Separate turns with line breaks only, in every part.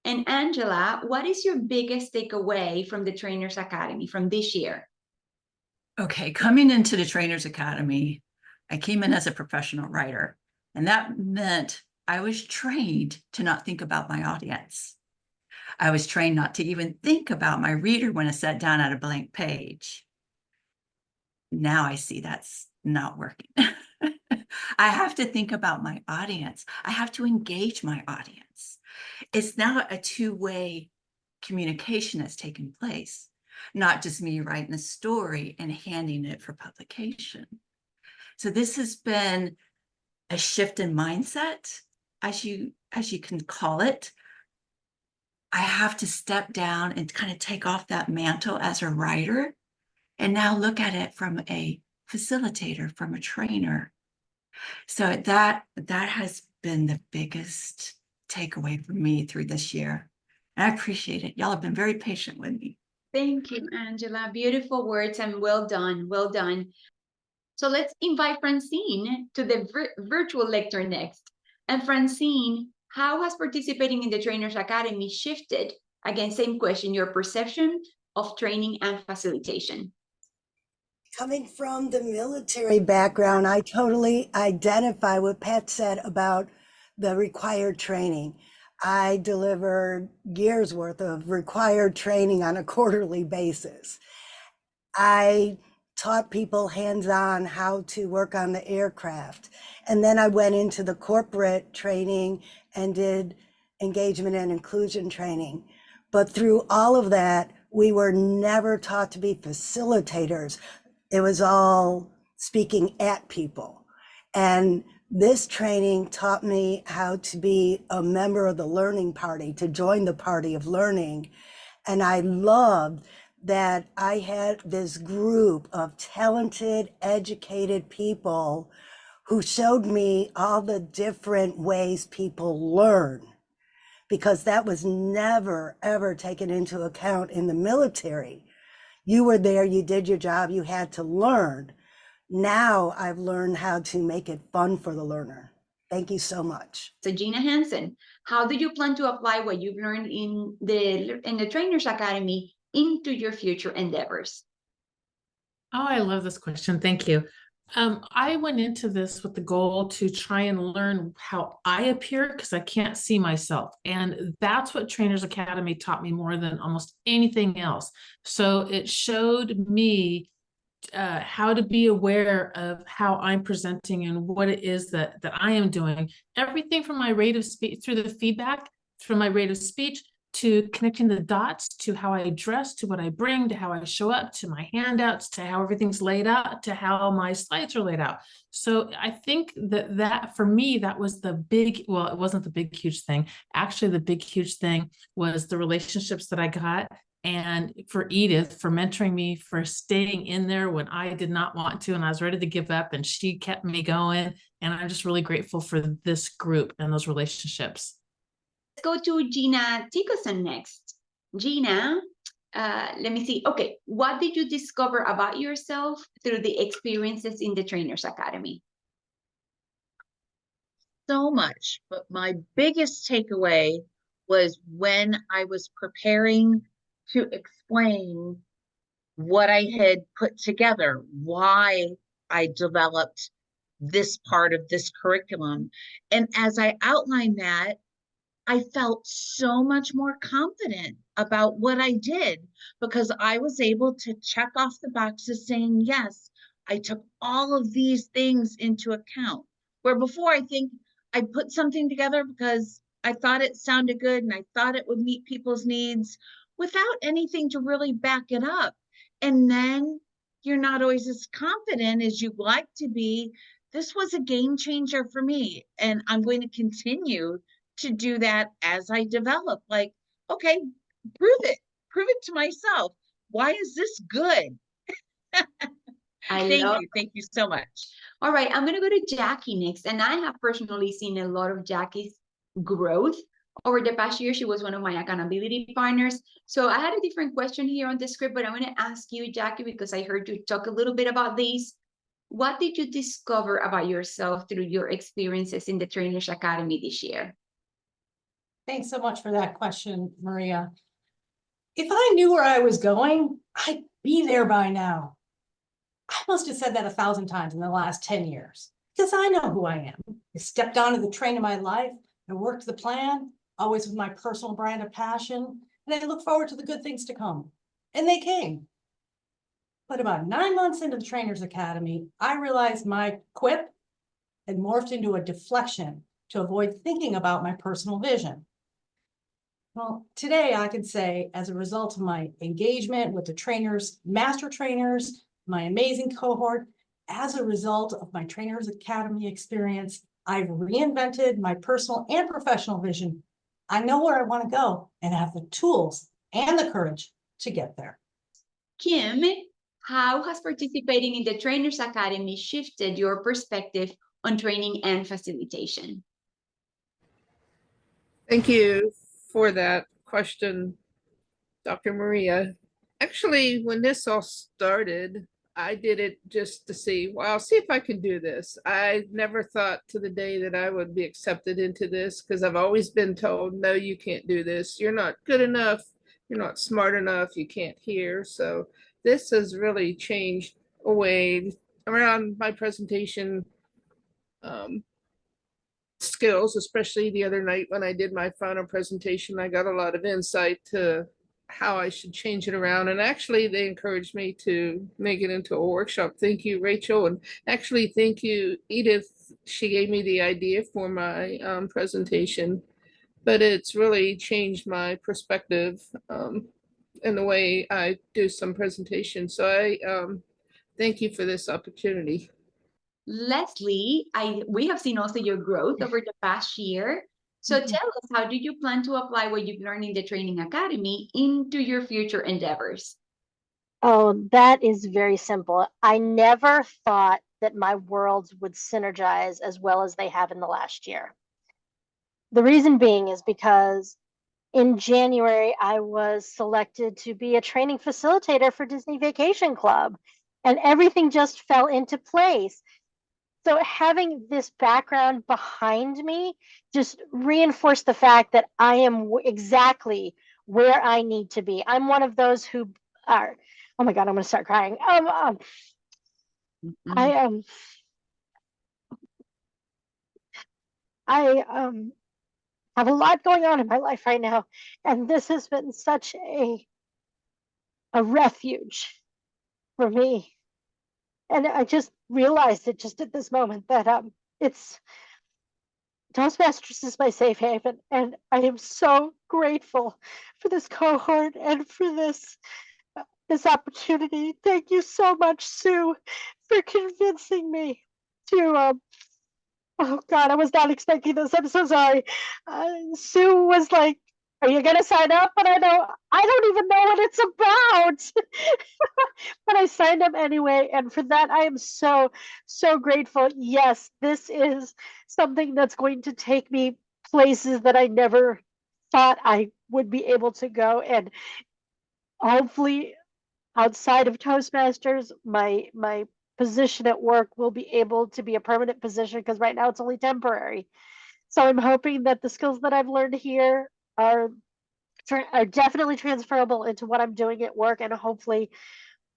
And Angela, what is your biggest takeaway from the Trainers Academy from this year?
Okay, coming into the Trainers Academy, I came in as a professional writer, and that meant I was trained to not think about my audience. I was trained not to even think about my reader when I sat down at a blank page. Now I see that's not working. I have to think about my audience. I have to engage my audience. It's now a two-way communication that's taken place, not just me writing a story and handing it for publication. So this has been a shift in mindset, as you can call it. I have to step down and kind of take off that mantle as a writer and now look at it from a facilitator, from a trainer. So that has been the biggest takeaway for me through this year. And I appreciate it. Y'all have been very patient with me.
Thank you, Angela. Beautiful words and well done. Well done. So let's invite Francine to the virtual lecture next. And Francine, how has participating in the Trainers Academy shifted, again, same question, your perception of training and facilitation?
Coming from the military background, I totally identify what Pat said about the required training. I delivered years worth of required training on a quarterly basis. I taught people hands-on how to work on the aircraft. And then I went into the corporate training and did engagement and inclusion training. But through all of that, we were never taught to be facilitators. It was all speaking at people. And this training taught me how to be a member of the learning party, to join the party of learning. And I loved that I had this group of talented, educated people who showed me all the different ways people learn, because that was never, ever taken into account in the military. You were there, you did your job, you had to learn. Now I've learned how to make it fun for the learner. Thank you so much.
So Gina Hansen, how do you plan to apply what you've learned in the Trainers Academy into your future endeavors?
Oh, I love this question. Thank you. I went into this with the goal to try and learn how I appear because I can't see myself. And that's what Trainers Academy taught me more than almost anything else. So it showed me how to be aware of how I'm presenting and what it is that I am doing. Everything from my rate of speech, through the feedback from my rate of speech, to connecting the dots, to how I dress, to what I bring, to how I show up, to my handouts, to how everything's laid out, to how my slides are laid out. So I think that for me, that was the big, well, it wasn't the big, huge thing. Actually, the big, huge thing was the relationships that I got. And for Edith, for mentoring me, for staying in there when I did not want to, and I was ready to give up, and she kept me going. And I'm just really grateful for this group and those relationships.
Let's go to Gina Tickerson next. Gina, let me see. Okay, what did you discover about yourself through the experiences in the Trainers Academy?
So much, but my biggest takeaway was when I was preparing to explain what I had put together, why I developed this part of this curriculum. And as I outlined that, I felt so much more confident about what I did because I was able to check off the boxes saying, yes, I took all of these things into account. Where before I think I put something together because I thought it sounded good and I thought it would meet people's needs without anything to really back it up. And then you're not always as confident as you'd like to be. This was a game changer for me, and I'm going to continue to do that as I develop. Like, okay, prove it to myself. Why is this good? Thank you so much.
All right, I'm gonna go to Jackie next. And I have personally seen a lot of Jackie's growth over the past year. She was one of my accountability partners. So I had a different question here on the script, but I'm gonna ask you, Jackie, because I heard you talk a little bit about this. What did you discover about yourself through your experiences in the Trainers Academy this year?
Thanks so much for that question, Maria. If I knew where I was going, I'd be there by now. I must have said that 1,000 times in the last 10 years, because I know who I am. I stepped onto the train of my life, I worked the plan, always with my personal brand of passion, and I look forward to the good things to come. And they came. But about 9 months into the Trainers Academy, I realized my quip had morphed into a deflection to avoid thinking about my personal vision. Well, today I can say, as a result of my engagement with the trainers, master trainers, my amazing cohort, as a result of my Trainers Academy experience, I've reinvented my personal and professional vision. I know where I want to go and have the tools and the courage to get there.
Kim, how has participating in the Trainers Academy shifted your perspective on training and facilitation?
Thank you for that question, Dr. Maria. Actually, when this all started, I did it just to see, well, see if I can do this. I never thought to the day that I would be accepted into this, because I've always been told, no, you can't do this. You're not good enough. You're not smart enough. You can't hear. So this has really changed a way around my presentation skills, especially the other night when I did my final presentation. I got a lot of insight to how I should change it around. And actually, they encouraged me to make it into a workshop. Thank you, Rachel. And actually, thank you, Edith. She gave me the idea for my presentation, but it's really changed my perspective in the way I do some presentations. So I thank you for this opportunity.
Leslie, we have seen also your growth over the past year. So tell us, how do you plan to apply what you've learned in the Training Academy into your future endeavors?
Oh, that is very simple. I never thought that my worlds would synergize as well as they have in the last year. The reason being is because in January, I was selected to be a training facilitator for Disney Vacation Club, and everything just fell into place. So having this background behind me just reinforced the fact that I am exactly where I need to be. I'm one of those who are, oh my God, I'm gonna start crying. I have a lot going on in my life right now, and this has been such a refuge for me. And I just realized it just at this moment that it's Toastmasters is my safe haven, and I am so grateful for this cohort and for this opportunity. Thank you so much, Sue, for convincing me to oh God, I was not expecting this. I'm so sorry. Sue was like, "Are you gonna sign up?" But I don't even know what it's about. But I signed up anyway, and for that I am so grateful. Yes, this is something that's going to take me places that I never thought I would be able to go, and hopefully outside of Toastmasters, my position at work will be able to be a permanent position, because right now it's only temporary. So I'm hoping that the skills that I've learned here are definitely transferable into what I'm doing at work, and hopefully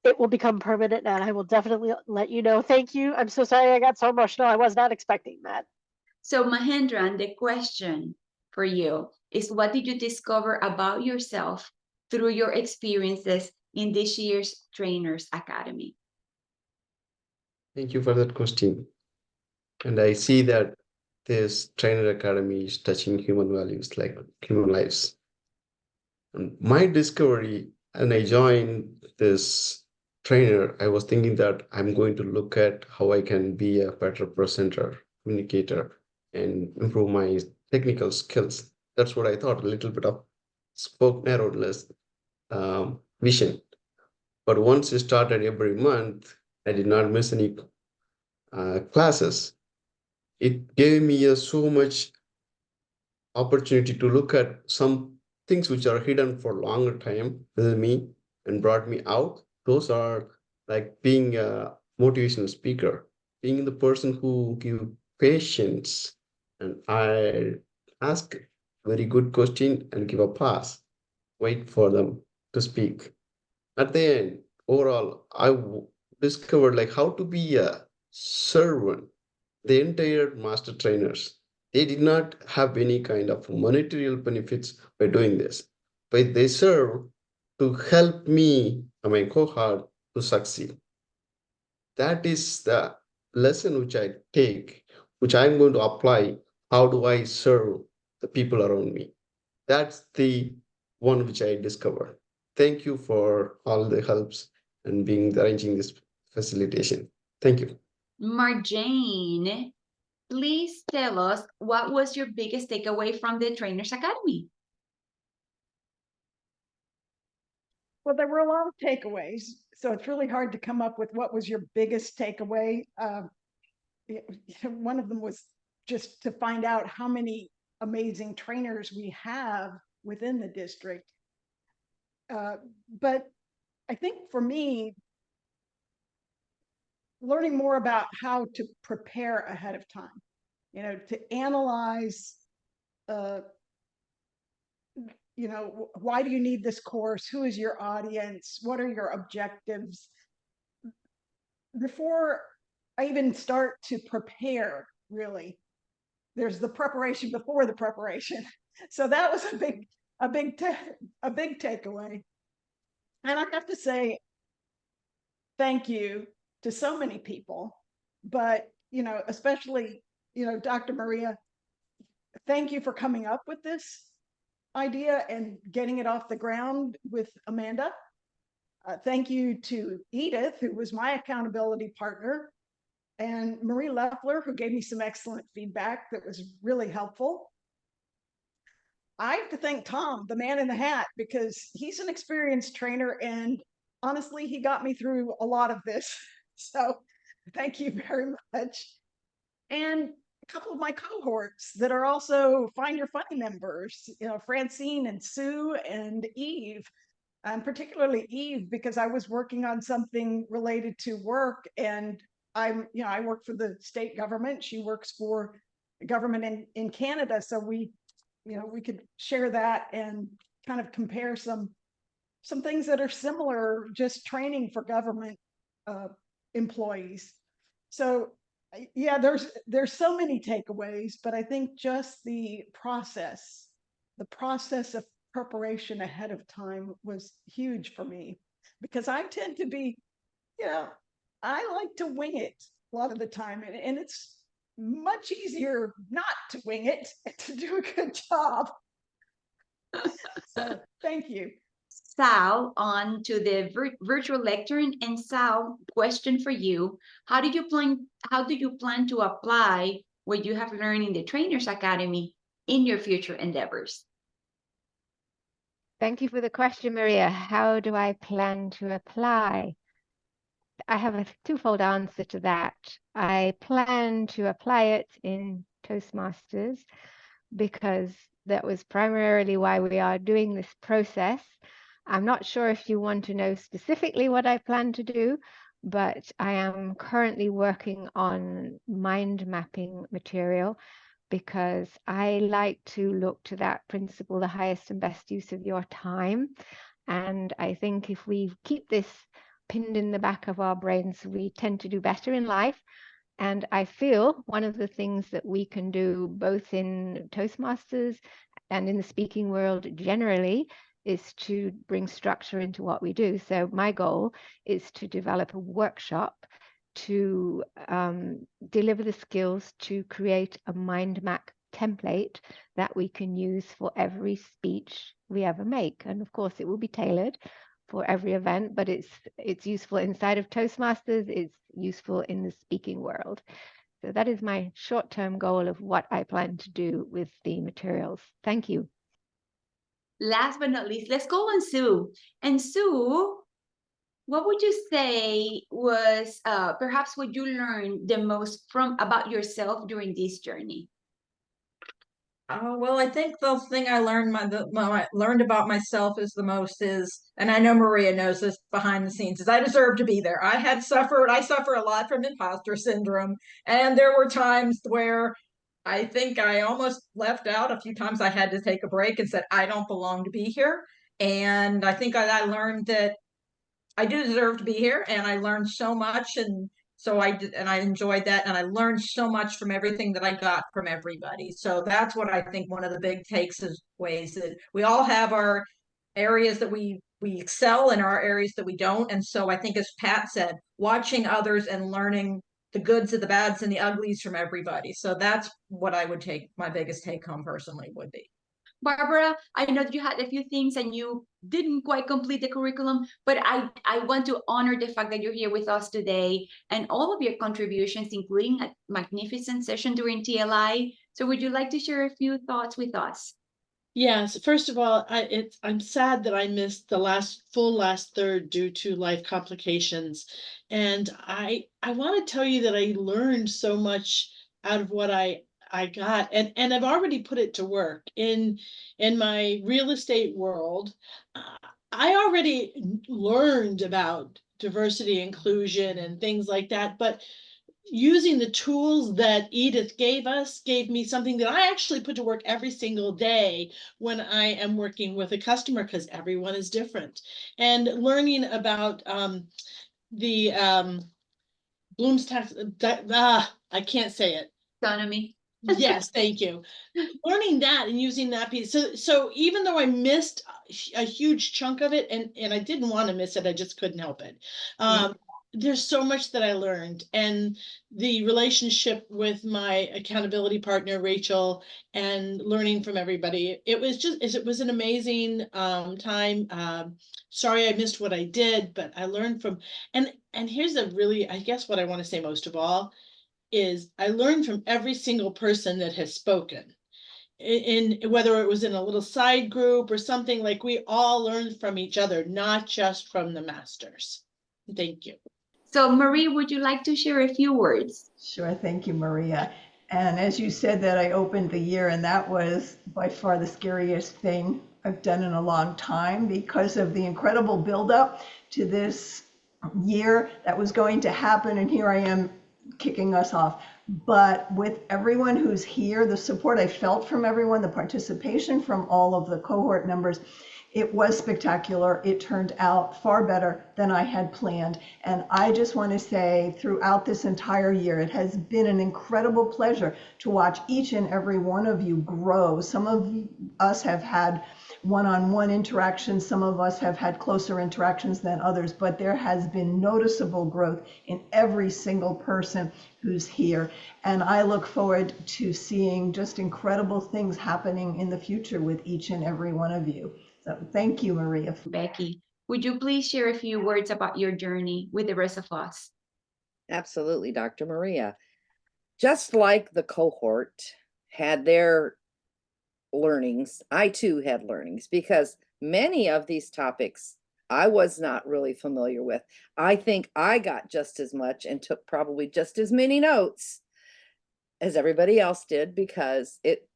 it will become permanent, and I will definitely let you know. Thank you. I'm so sorry I got so emotional. I was not expecting that.
So Mahendran, the question for you is, what did you discover about yourself through your experiences in this year's Trainers Academy?
Thank you for that question. And I see that this Trainer Academy is touching human values, like human lives. And my discovery, and I joined this trainer, I was thinking that I'm going to look at how I can be a better presenter, communicator, and improve my technical skills. That's what I thought, a little bit of spoke narrowness vision. But once it started every month, I did not miss any classes. It gave me so much opportunity to look at some things which are hidden for a longer time with me and brought me out. Those are like being a motivational speaker, being the person who give patience. And I ask very good question and give a pass. Wait for them to speak. At the end, overall, discovered like how to be a servant. The entire master trainers, they did not have any kind of monetary benefits by doing this, but they serve to help me and my cohort to succeed. That is the lesson which I take, which I'm going to apply. How do I serve the people around me? That's the one which I discovered. Thank you for all the helps and being arranging this facilitation. Thank you.
Marjane, please tell us what was your biggest takeaway from the Trainers Academy?
Well, there were a lot of takeaways, so it's really hard to come up with what was your biggest takeaway. One of them was just to find out how many amazing trainers we have within the district. But I think for me, learning more about how to prepare ahead of time, to analyze, why do you need this course? Who is your audience? What are your objectives? Before I even start to prepare, really, there's the preparation before the preparation. So that was a big takeaway. And I have to say, thank you to so many people, but, especially, Dr. Maria, thank you for coming up with this idea and getting it off the ground with Amanda. Thank you to Edith, who was my accountability partner, and Marie Leffler, who gave me some excellent feedback that was really helpful. I have to thank Tom, the man in the hat, because he's an experienced trainer, and honestly, he got me through a lot of this. So thank you very much. And a couple of my cohorts that are also Find Your Funny members, Francine and Sue and Eve, and particularly Eve, because I was working on something related to work, and I work for the state government. She works for the government in Canada. So we could share that and kind of compare some things that are similar, just training for government employees. So yeah, there's so many takeaways, but I think just the process of preparation ahead of time was huge for me, because I tend to be, I like to wing it a lot of the time, and it's much easier not to wing it and to do a good job. So thank you.
Sal, on to the virtual lectern. And Sal, question for you. How do you plan to apply what you have learned in the Trainers Academy in your future endeavors?
Thank you for the question, Maria. How do I plan to apply? I have a twofold answer to that. I plan to apply it in Toastmasters because that was primarily why we are doing this process. I'm not sure if you want to know specifically what I plan to do, but I am currently working on mind mapping material because I like to look to that principle, the highest and best use of your time. And I think if we keep this pinned in the back of our brains, we tend to do better in life. And I feel one of the things that we can do both in Toastmasters and in the speaking world generally is to bring structure into what we do. So my goal is to develop a workshop to deliver the skills to create a mind map template that we can use for every speech we ever make. And of course, it will be tailored for every event, but it's useful inside of Toastmasters, it's useful in the speaking world. So that is my short-term goal of what I plan to do with the materials. Thank you.
Last but not least, let's go on Sue. And Sue, what would you say was perhaps what you learned the most about yourself during this journey?
Well, I think the thing I learned learned about myself is the most is, and I know Maria knows this behind the scenes, is I deserve to be there. I suffer a lot from imposter syndrome. And there were times where I think I almost left out a few times. I had to take a break and said, I don't belong to be here. And I think I learned that I do deserve to be here, and I learned so much. And so I did, and I enjoyed that. And I learned so much from everything that I got from everybody. So that's what I think one of the big takes is ways that we all have our areas that we excel and our areas that we don't. And so I think, as Pat said, watching others and learning the goods and the bads and the uglies from everybody. So that's what I would take, my biggest take home personally would be.
Barbara, I know that you had a few things and you didn't quite complete the curriculum, but I want to honor the fact that you're here with us today and all of your contributions, including a magnificent session during TLI. So would you like to share a few thoughts with us?
Yes, first of all, I'm sad that I missed the last third due to life complications. And I want to tell you that I learned so much out of what I got, and I've already put it to work in my real estate world. I already learned about diversity, inclusion, and things like that, but using the tools that Edith gave me something that I actually put to work every single day when I am working with a customer, because everyone is different. And learning about the Bloom's tax, I can't say it.
Taxonomy.
Yes, thank you. Learning that and using that piece. So even though I missed a huge chunk of it, and I didn't want to miss it, I just couldn't help it. There's so much that I learned, and the relationship with my accountability partner, Rachel, and learning from everybody. It was an amazing time. Sorry I missed what I did, but I learned from, and here's I guess what I want to say most of all is I learned from every single person that has spoken. In whether it was in a little side group or something, like we all learned from each other, not just from the masters. Thank you.
So Marie, would you like to share a few words?
Sure, thank you, Maria. And as you said that I opened the year, and that was by far the scariest thing I've done in a long time because of the incredible buildup to this year that was going to happen. And here I am kicking us off. But with everyone who's here, the support I felt from everyone, the participation from all of the cohort members, it was spectacular. It turned out far better than I had planned. And I just want to say throughout this entire year, it has been an incredible pleasure to watch each and every one of you grow. Some of us have had one-on-one interactions. Some of us have had closer interactions than others, but there has been noticeable growth in every single person who's here. And I look forward to seeing just incredible things happening in the future with each and every one of you. So thank you, Maria.
Becky, would you please share a few words about your journey with the rest of us?
Absolutely, Dr. Maria. Just like the cohort had their learnings, I too had learnings, because many of these topics I was not really familiar with. I think I got just as much and took probably just as many notes as everybody else did, because it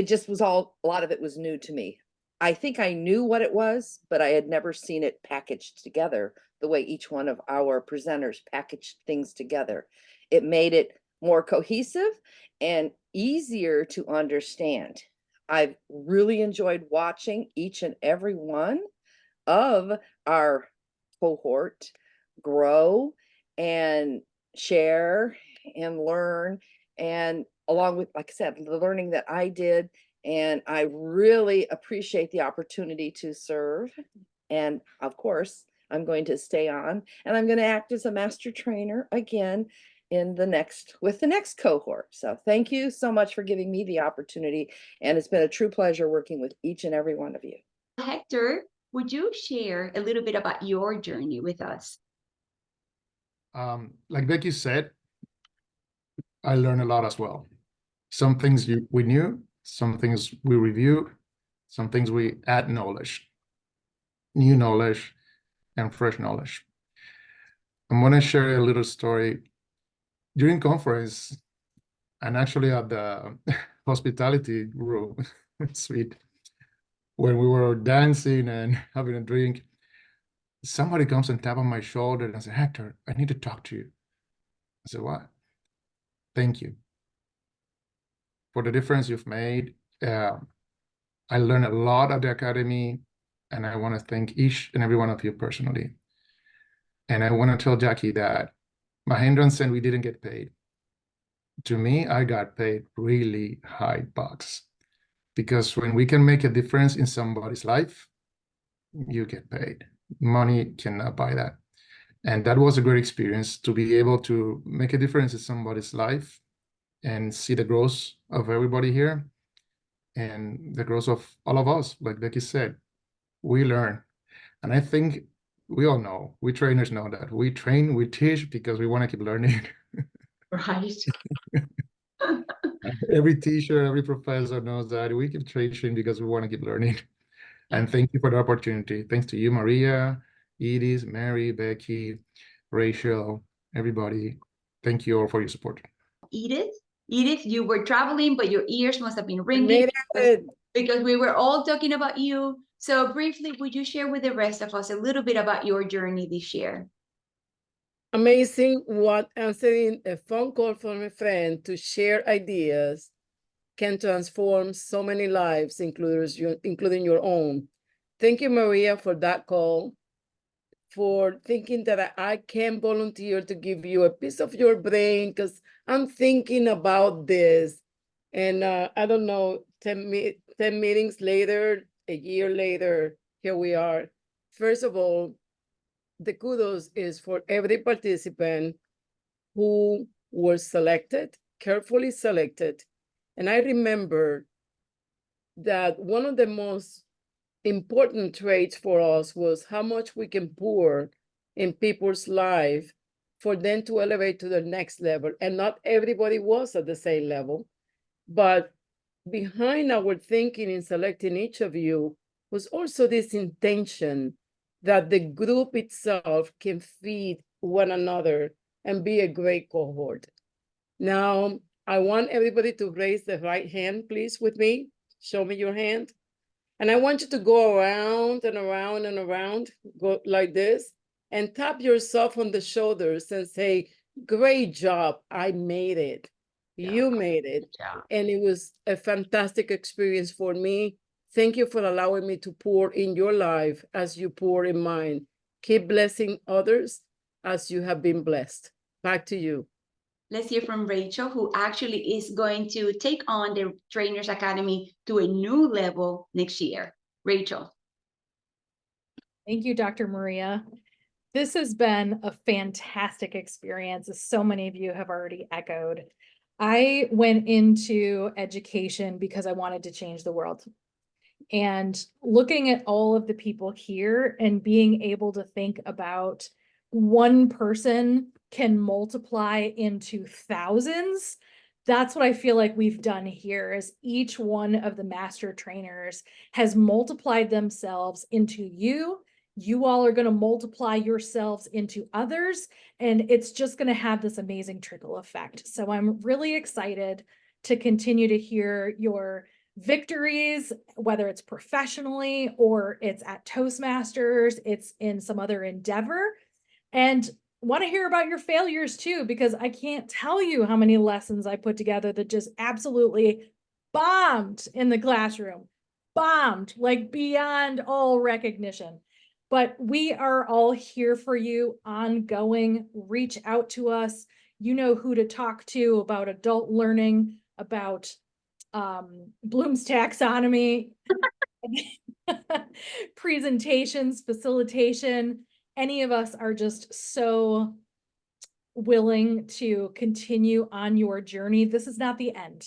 just was a lot of it was new to me. I think I knew what it was, but I had never seen it packaged together the way each one of our presenters packaged things together. It made it more cohesive and easier to understand. I've really enjoyed watching each and every one of our cohort grow and share and learn, and along with, like I said, the learning that I did. And I really appreciate the opportunity to serve. And of course, I'm going to stay on, and I'm going to act as a master trainer again with the next cohort. So thank you so much for giving me the opportunity. And it's been a true pleasure working with each and every one of you.
Hector, would you share a little bit about your journey with us?
Like Becky said, I learned a lot as well. Some things we knew, some things we review, some things we add knowledge, new knowledge, and fresh knowledge. I'm going to share a little story. During conference, and actually at the hospitality room suite, when we were dancing and having a drink, somebody comes and tap on my shoulder and says, "Hector, I need to talk to you." I said, "What?" "Thank you. for the difference you've made. I learned a lot at the Academy, and I want to thank each and every one of you personally. And I want to tell Jackie that Mahendran said we didn't get paid. To me, I got paid really high bucks, because when we can make a difference in somebody's life, you get paid. Money cannot buy that. And that was a great experience to be able to make a difference in somebody's life and see the growth of everybody here and the growth of all of us. Like Becky said, we learn. And I think we all know, we trainers know that. We train, we teach because we want to keep learning.
Right.
Every teacher, every professor knows that. We keep teaching because we want to keep learning. And thank you for the opportunity. Thanks to you, Maria, Edith, Mary, Becky, Rachel, everybody. Thank you all for your support.
Edith, you were traveling, but your ears must have been ringing
Made it.
because we were all talking about you. So briefly, would you share with the rest of us a little bit about your journey this year?
Amazing what answering a phone call from a friend to share ideas can transform so many lives, including your own. Thank you, Maria, for that call, for thinking that I can volunteer to give you a piece of your brain, because I'm thinking about this. And I don't know, 10 meetings later, a year later, here we are. First of all, the kudos is for every participant who was selected, carefully selected. And I remember that one of the most important traits for us was how much we can pour in people's life for them to elevate to the next level. And not everybody was at the same level, but behind our thinking in selecting each of you was also this intention that the group itself can feed one another and be a great cohort. Now, I want everybody to raise the right hand, please, with me. Show me your hand. And I want you to go around and around and around, go like this, and tap yourself on the shoulders and say, great job, I made it. You made it. And it was a fantastic experience for me. Thank you for allowing me to pour in your life as you pour in mine. Keep blessing others as you have been blessed. Back to you.
Let's hear from Rachel, who actually is going to take on the Trainers Academy to a new level next year. Rachel.
Thank you, Dr. Maria. This has been a fantastic experience, as so many of you have already echoed. I went into education because I wanted to change the world. And looking at all of the people here and being able to think about one person can multiply into thousands, that's what I feel like we've done here, is each one of the master trainers has multiplied themselves into you. You all are going to multiply yourselves into others, and it's just going to have this amazing trickle effect. So I'm really excited to continue to hear your victories, whether it's professionally or it's at Toastmasters, it's in some other endeavor. And want to hear about your failures too, because I can't tell you how many lessons I put together that just absolutely bombed in the classroom, bombed like beyond all recognition. But we are all here for you ongoing. Reach out to us. You know who to talk to about adult learning, about Bloom's taxonomy, presentations, facilitation. Any of us are just so willing to continue on your journey. This is not the end.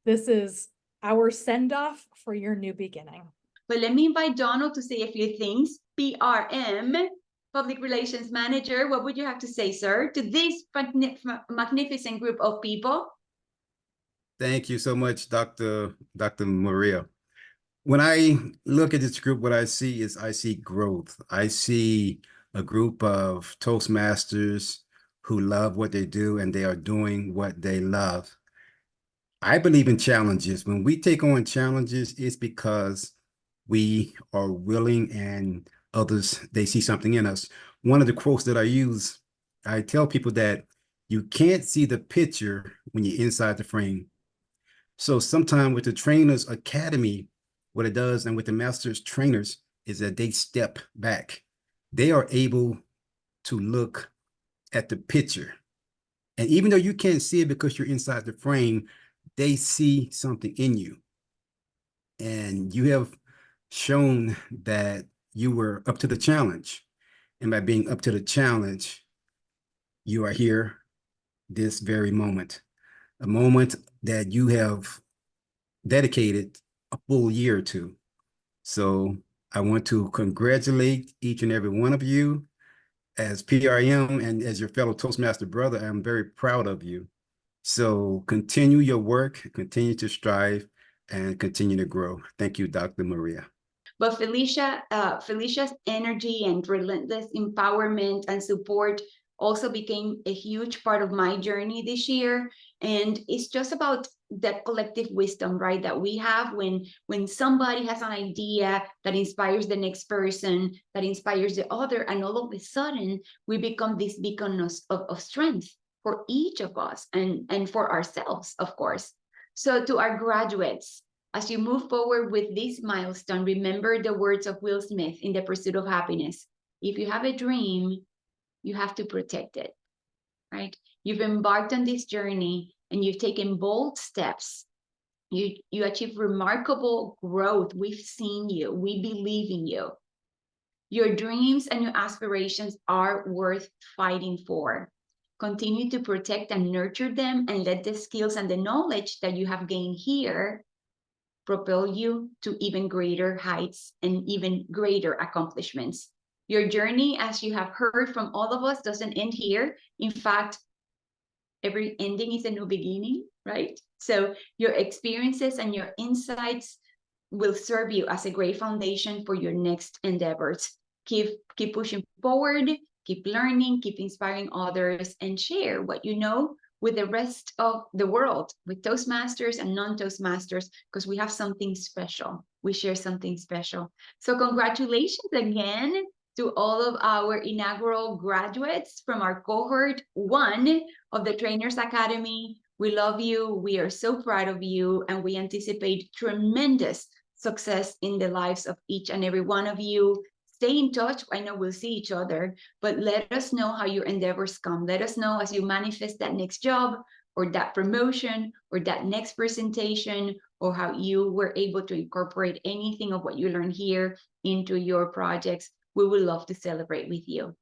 This is our send-off for your new beginning.
But let me invite Donald to say a few things. PRM, Public Relations Manager, what would you have to say, sir, to this magnificent group of people?
Thank you so much, Dr. Maria. When I look at this group, what I see growth. I see a group of Toastmasters who love what they do and they are doing what they love. I believe in challenges. When we take on challenges, it's because we are willing and others, they see something in us. One of the quotes that I use, I tell people that you can't see the picture when you're inside the frame, So sometime with the Trainers Academy, what it does, and with the Masters trainers, is that they step back. They are able to look at the picture. And even though you can't see it because you're inside the frame, they see something in you. And you have shown that you were up to the challenge. And by being up to the challenge, you are here this very moment, a moment that you have dedicated a full year to. So I want to congratulate each and every one of you. As PRM and as your fellow Toastmaster brother, I'm very proud of you. So continue your work, continue to strive, and continue to grow. Thank you, Dr. Maria.
But Felicia's energy and relentless empowerment and support also became a huge part of my journey this year. And it's just about that collective wisdom, right? That we have when somebody has an idea that inspires the next person, that inspires the other, and all of a sudden we become this beacon of strength for each of us and for ourselves, of course. So to our graduates, as you move forward with this milestone, remember the words of Will Smith in The Pursuit of Happiness. If you have a dream, you have to protect it, right? You've embarked on this journey and you've taken bold steps. You achieve remarkable growth. We've seen you. We believe in you. Your dreams and your aspirations are worth fighting for. Continue to protect and nurture them, and let the skills and the knowledge that you have gained here propel you to even greater heights and even greater accomplishments. Your journey, as you have heard from all of us, doesn't end here. In fact, every ending is a new beginning, right? So your experiences and your insights will serve you as a great foundation for your next endeavors. Keep pushing forward, keep learning, keep inspiring others, and share what you know with the rest of the world, with Toastmasters and non-Toastmasters, because we have something special. We share something special. So congratulations again to all of our inaugural graduates from our cohort 1 of the Trainers Academy. We love you. We are so proud of you, and we anticipate tremendous success in the lives of each and every one of you. Stay in touch. I know we'll see each other, but let us know how your endeavors come. Let us know as you manifest that next job or that promotion or that next presentation, or how you were able to incorporate anything of what you learned here into your projects. We would love to celebrate with you.